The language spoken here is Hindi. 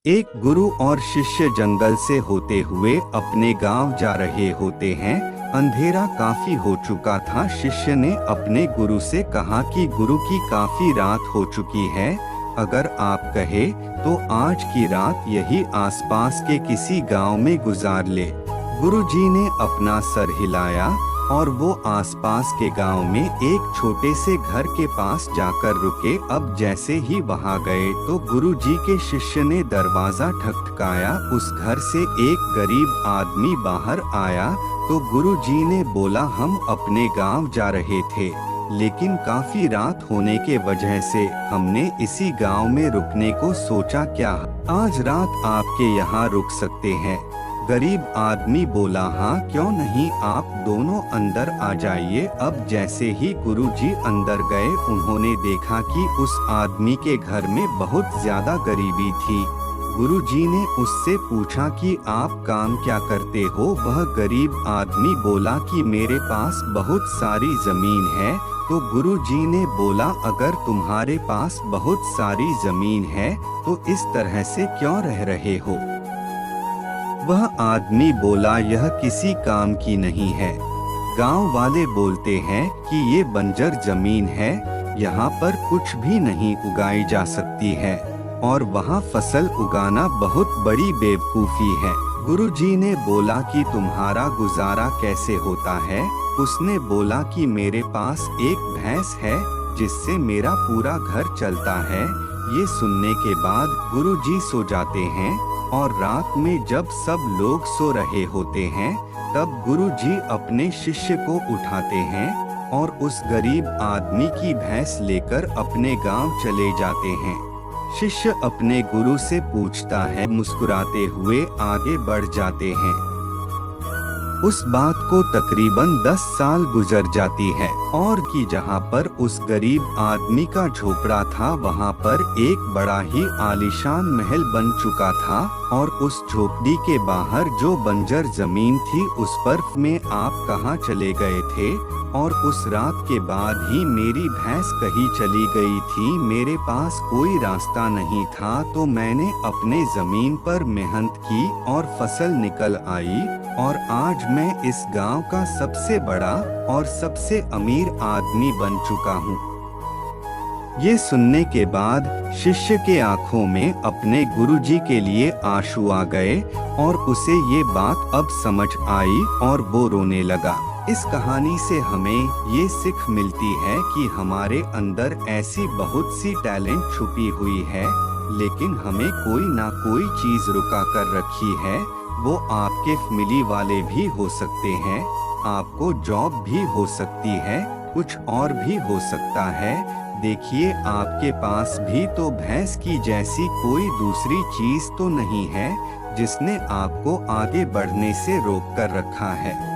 एक गुरु और शिष्य जंगल से होते हुए अपने गांव जा रहे होते हैं। अंधेरा काफी हो चुका था। शिष्य ने अपने गुरु से कहा कि गुरु की काफी रात हो चुकी है, अगर आप कहे तो आज की रात यही आसपास के किसी गांव में गुजार ले। गुरुजी ने अपना सर हिलाया और वो आसपास के गांव में एक छोटे से घर के पास जाकर रुके। अब जैसे ही वहां गए तो गुरुजी के शिष्य ने दरवाजा ठकठकाया। उस घर से एक गरीब आदमी बाहर आया तो गुरुजी ने बोला, हम अपने गांव जा रहे थे, लेकिन काफी रात होने के वजह से हमने इसी गांव में रुकने को सोचा, क्या आज रात आपके यहाँ रुक सकते हैं? गरीब आदमी बोला, हाँ क्यों नहीं, आप दोनों अंदर आ जाइए। अब जैसे ही गुरुजी अंदर गए उन्होंने देखा कि उस आदमी के घर में बहुत ज्यादा गरीबी थी। गुरुजी ने उससे पूछा कि आप काम क्या करते हो? वह गरीब आदमी बोला कि मेरे पास बहुत सारी जमीन है। तो गुरुजी ने बोला, अगर तुम्हारे पास बहुत सारी जमीन है तो इस तरह से क्यों रह रहे हो? वह आदमी बोला, यह किसी काम की नहीं है। गांव वाले बोलते हैं कि ये बंजर जमीन है, यहाँ पर कुछ भी नहीं उगाई जा सकती है और वहाँ फसल उगाना बहुत बड़ी बेवकूफ़ी है। गुरुजी ने बोला कि तुम्हारा गुजारा कैसे होता है? उसने बोला कि मेरे पास एक भैंस है जिससे मेरा पूरा घर चलता है। ये सुनने के बाद गुरुजी सो जाते हैं और रात में जब सब लोग सो रहे होते हैं तब गुरुजी अपने शिष्य को उठाते हैं और उस गरीब आदमी की भैंस लेकर अपने गांव चले जाते हैं। शिष्य अपने गुरु से पूछता है, मुस्कुराते हुए आगे बढ़ जाते हैं। उस बात को तकरीबन 10 साल गुजर जाती है और कि जहाँ पर उस गरीब आदमी का झोपड़ा था वहाँ पर एक बड़ा ही आलीशान महल बन चुका था और उस झोपड़ी के बाहर जो बंजर जमीन थी उस पर में आप कहाँ चले गए थे? और उस रात के बाद ही मेरी भैंस कहीं चली गई थी, मेरे पास कोई रास्ता नहीं था, तो मैंने अपने जमीन पर मेहनत की और फसल निकल आई और आज मैं इस गांव का सबसे बड़ा और सबसे अमीर आदमी बन चुका हूँ। ये सुनने के बाद शिष्य के आंखों में अपने गुरुजी के लिए आंसू आ गए और उसे ये बात अब समझ आई और वो रोने लगा। इस कहानी से हमें ये सीख मिलती है कि हमारे अंदर ऐसी बहुत सी टैलेंट छुपी हुई है, लेकिन हमें कोई ना कोई चीज रुका कर रखी है। वो आपके फैमिली वाले भी हो सकते हैं, आपको जॉब भी हो सकती है, कुछ और भी हो सकता है। देखिए, आपके पास भी तो भैंस की जैसी कोई दूसरी चीज तो नहीं है जिसने आपको आगे बढ़ने से रोक कर रखा है।